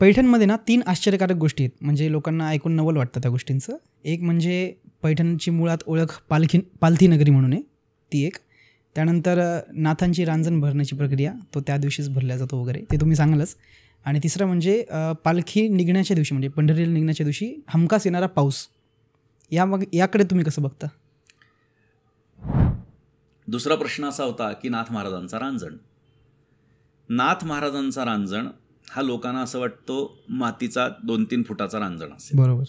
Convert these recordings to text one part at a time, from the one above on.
पैठणमध्ये ना 3 आश्चर्यकारक गोष्टी आहेत, म्हणजे लोकांना ऐकून नवल वाटतं त्या गोष्टींचं. एक म्हणजे पैठणची मुळात ओळख पालथी नगरी म्हणून आहे, ती एक. त्यानंतर नाथांची रांजण भरण्याची प्रक्रिया, तो त्या दिवशीच भरला जातो वगैरे, ते तुम्ही सांगालच. आणि तिसरं म्हणजे पालखी निघण्याच्या दिवशी, म्हणजे पंढरीला निघण्याच्या दिवशी हमखास येणारा पाऊस. याकडे तुम्ही कसं बघता? दुसरा प्रश्न असा होता की नाथ महाराजांचा रांजण. नाथ महाराजांचा रांजण हा लोकांना असं वाटतो मातीचा 2-3 फुटाचा रांजण असेल. बरोबर.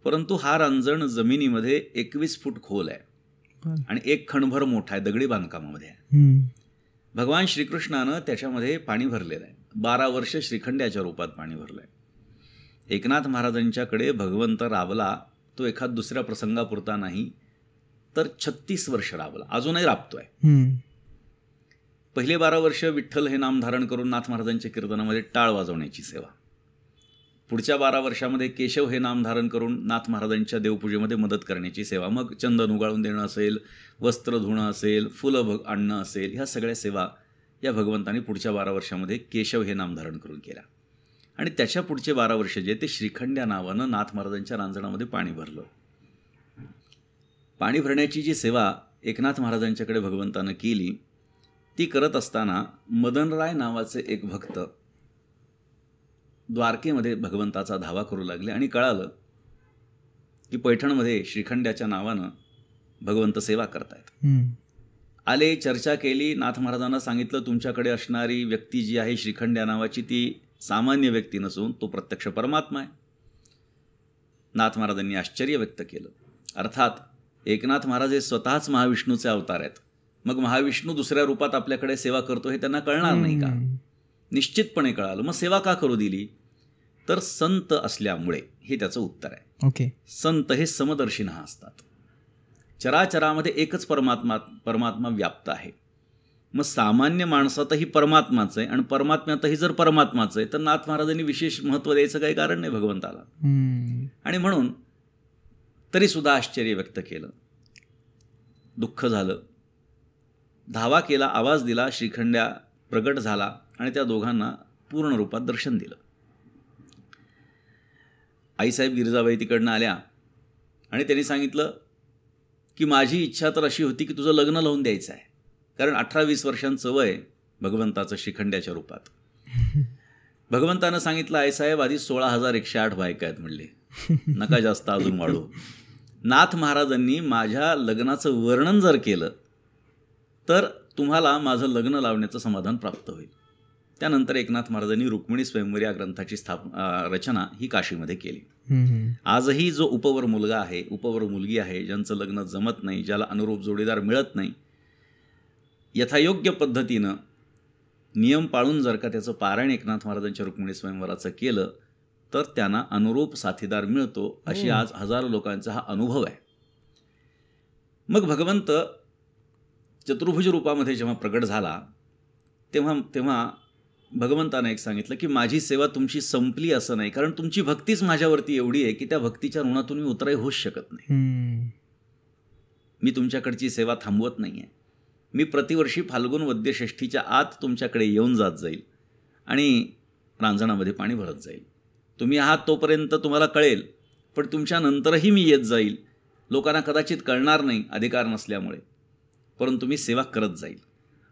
परंतु हा रांजण जमिनीमध्ये 21 फूट खोल आहे आणि 1 खणभर मोठा आहे, दगडी बांधकामामध्ये आहे. भगवान श्रीकृष्णानं त्याच्यामध्ये पाणी भरलेलं आहे. 12 वर्ष श्रीखंड्याच्या रूपात पाणी भरलं आहे. एकनाथ महाराजांच्याकडे भगवंत राबला, तो एखाद दुसऱ्या प्रसंगापुरता नाही तर 36 वर्ष राबला, अजूनही राबतोय. पहिले 12 वर्ष विठ्ठल हे नाम धारण करून नाथ महाराजांच्या कीर्तनामध्ये टाळ वाजवण्याची सेवा. पुढच्या 12 वर्षामध्ये केशव हे नाम धारण करून नाथ महाराजांच्या देवपूजेमध्ये मदत करण्याची सेवा. मग चंदन उगाळून देणं असेल, वस्त्र धुणं असेल, फुलं आणणं असेल, ह्या सगळ्या सेवा या भगवंतांनी पुढच्या 12 वर्षामध्ये केशव हे नाम धारण करून केल्या. आणि त्याच्या पुढचे 12 वर्ष जे ते श्रीखंड या नावानं नाथ महाराजांच्या रांजणामध्ये पाणी भरलं. पाणी भरण्याची जी सेवा एकनाथ महाराजांच्याकडे भगवंतानं केली, ती करत असताना मदनराय नावाचे एक भक्त द्वारकेमध्ये भगवंताचा धावा करू लागले आणि कळालं की पैठणमध्ये श्रीखंड्याच्या नावानं भगवंत सेवा करतायत. आले, चर्चा केली, नाथ महाराजांना सांगितलं तुमच्याकडे असणारी व्यक्ती जी आहे श्रीखंड्या नावाची, ती सामान्य व्यक्ती नसून तो प्रत्यक्ष परमात्मा आहे. नाथ महाराजांनी आश्चर्य व्यक्त केलं. अर्थात एकनाथ महाराज हे स्वतःच महाविष्णूचे अवतार आहेत. मग महाविष्णू दुसऱ्या रूपात आपल्याकडे सेवा करतो हे त्यांना कळणार नाही का? निश्चितपणे कळालं. मग सेवा का करू दिली? तर संत असल्यामुळे, हे त्याचं उत्तर आहे. ओके. संत हे समदर्शिनः असतात. चराचरामध्ये एकच परमात्मा व्याप्त आहे. मग सामान्य माणसातही परमात्माचं आहे आणि परमात्म्यातही जर परमात्माचं आहे तर नाथ महाराजांनी विशेष महत्त्व द्यायचं काही कारण नाही भगवंताला. आणि म्हणून तरीसुद्धा आश्चर्य व्यक्त केलं, दुःख झालं, धावा केला, आवाज दिला, श्रीखंड्या प्रगट झाला आणि त्या दोघांना पूर्ण रूपात दर्शन दिलं. आईसाहेब गिरजाबाई तिकडनं आल्या आणि त्यांनी सांगितलं की माझी इच्छा तर अशी होती की तुझं लग्न लावून द्यायचं आहे, कारण 18-20 वर्षांचं वय भगवंताचं श्रीखंड्याच्या रूपात. भगवंतानं सांगितलं आईसाहेब आधी 16,108 बायका आहेत म्हणले, नका जास्त अजून वाढू. नाथ महाराजांनी माझ्या लग्नाचं वर्णन जर केलं तर तुम्हाला माझं लग्न लावण्याचं समाधान प्राप्त होईल. त्यानंतर एकनाथ महाराजांनी रुक्मिणी स्वयंवर या ग्रंथाची रचना ही काशीमध्ये केली. आजही जो उपवर मुलगा आहे, उपवर मुलगी आहे, ज्यांचं लग्न जमत नाही, ज्याला अनुरूप जोडीदार मिळत नाही, यथायोग्य पद्धतीनं नियम पाळून जर का त्याचं पारायण एकनाथ महाराजांच्या रुक्मिणी स्वयंवराचं केलं तर त्यांना अनुरूप साथीदार मिळतो, अशी आज हजारो लोकांचा हा अनुभव आहे. मग भगवंत चतुर्भुज रूपामध्ये जेव्हा प्रगट झाला तेव्हा भगवंतानं एक सांगितलं की माझी सेवा तुमची संपली असं नाही, कारण तुमची भक्तीच माझ्यावरती एवढी आहे की त्या भक्तीच्या ऋणातून मी उतराई होऊच शकत नाही. मी तुमच्याकडची सेवा थांबवत नाही आहे. मी प्रतिवर्षी फाल्गुन वद्य षष्ठीच्या आत तुमच्याकडे येऊन जात जाईल आणि रांजणामध्ये पाणी भरत जाईल. तुम्ही आहात तोपर्यंत तुम्हाला कळेल, पण तुमच्यानंतरही मी येत जाईल. लोकांना कदाचित कळणार नाही अधिकार नसल्यामुळे, परंतु मी सेवा करत जाईल.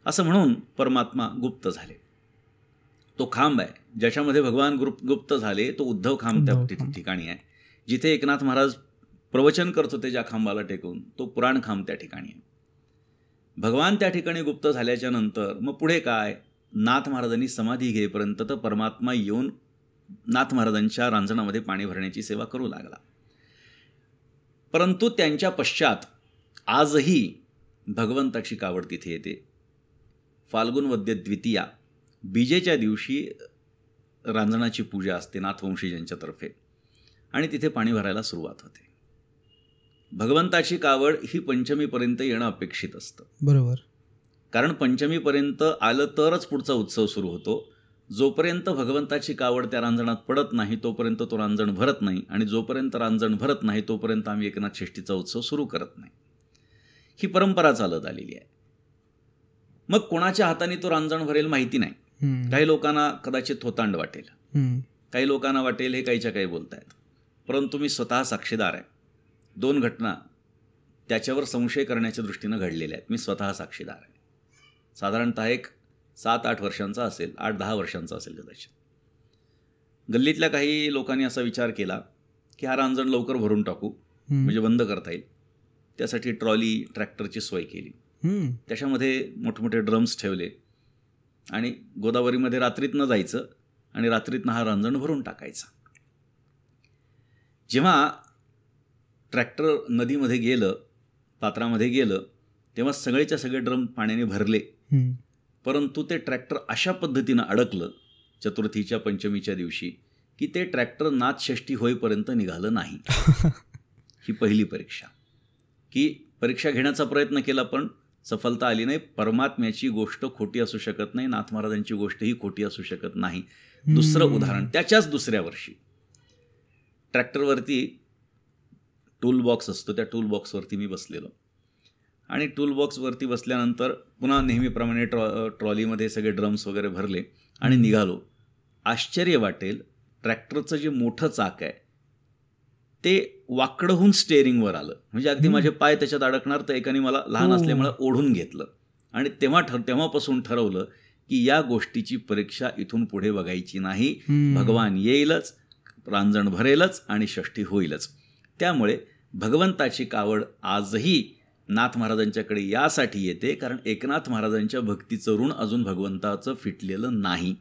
असं म्हणून परमात्मा गुप्त झाले. तो खांब आहे ज्याच्यामध्ये भगवान गुप्त झाले, तो उद्धव खांब त्या ठिकाणी आहे. जिथे एकनाथ महाराज प्रवचन करत होते ज्या खांबाला टेकून, तो पुराण खांब त्या ठिकाणी आहे. भगवान त्या ठिकाणी गुप्त झाल्याच्या नंतर मग पुढे काय, नाथ महाराजांनी समाधी घेईपर्यंत तर परमात्मा येऊन नाथ महाराजांच्या रांजणामध्ये पाणी भरण्याची सेवा करू लागला. परंतु त्यांच्या पश्चात आजही भगवंताची कावड तिथे येते. फाल्गुन वद्य द्वितीया बीजेच्या दिवशी रांजणाची पूजा असते नाथवंशीयांच्यातर्फे आणि तिथे पाणी भरायला सुरुवात होते. भगवंताची कावड ही पंचमीपर्यंत येणं अपेक्षित असतं. बरोबर. कारण पंचमीपर्यंत आलं तरच पुढचा उत्सव सुरू होतो. जोपर्यंत भगवंताची कावड त्या रांजणात पडत नाही तोपर्यंत तो रांजण भरत नाही, आणि जोपर्यंत रांजण भरत नाही तोपर्यंत आम्ही एकनाथ षष्ठीचा उत्सव सुरू करत नाही. ही परंपरा चालत आलेली आहे. मग कोणाच्या हाताने तो रांजण भरेल माहिती नाही. काही लोकांना कदाचित थोतांड वाटेल, काही लोकांना वाटेल हे काहीच्या काही बोलतायत, परंतु मी स्वतः साक्षीदार आहे. 2 घटना त्याच्यावर संशय करण्याच्या दृष्टीनं घडलेल्या आहेत. मी स्वतः साक्षीदार आहे. साधारणतः एक 7-8 वर्षांचा असेल, 8-10 वर्षांचा असेल कदाचित. गल्लीतल्या काही लोकांनी असा विचार केला की हा रांजण लवकर भरून टाकू, म्हणजे बंद करता येईल. त्यासाठी ट्रॉली, ट्रॅक्टरची सोय केली. त्याच्यामध्ये मोठमोठे ड्रम्स ठेवले आणि गोदावरीमध्ये रात्रीतनं जायचं आणि रात्रीतनं हा रांजण भरून टाकायचा. जेव्हा ट्रॅक्टर नदीमध्ये गेलं, पात्रामध्ये गेलं, तेव्हा सगळेच्या सगळे ड्रम पाण्याने भरले. परंतु ते ट्रॅक्टर अशा पद्धतीनं अडकलं चतुर्थीच्या पंचमीच्या दिवशी की ते ट्रॅक्टर नाथषष्ठी होईपर्यंत निघालं नाही. ही पहिली परीक्षा. की परीक्षा घेण्याचा प्रयत्न केला पण सफलता आली नाही. परमात्म्याची गोष्ट खोटी असू शकत नाही, नाथ महाराजांची गोष्ट ही खोटी असू शकत नाही. दुसरं उदाहरण, त्याच्याच दुसऱ्या वर्षी ट्रॅक्टरवरती टूल बॉक्स असतो, त्या टूल बॉक्सवरती मी बसलेलो आणि टूल बॉक्सवरती बसल्यानंतर पुन्हा नेहमीप्रमाणे ट्रॉलीमध्ये सगळे ड्रम्स वगैरे भरले आणि निघालो. आश्चर्य वाटेल, ट्रॅक्टरचं जे मोठं चाक आहे ते वाकडं होऊन स्टेअरिंगवर आलं. म्हणजे अगदी माझे पाय त्याच्यात अडकणार, तर एकाने मला लहान असल्यामुळे ओढून घेतलं आणि तेव्हापासून ठरवलं की या गोष्टीची परीक्षा इथून पुढे बघायची नाही. भगवान येईलच, रांजण भरेलच आणि षष्ठी होईलच. त्यामुळे भगवंताची कावड आजही नाथ महाराजांच्याकडे यासाठी येते कारण एकनाथ महाराजांच्या भक्तीचं ऋण अजून भगवंताचं फिटलेलं नाही.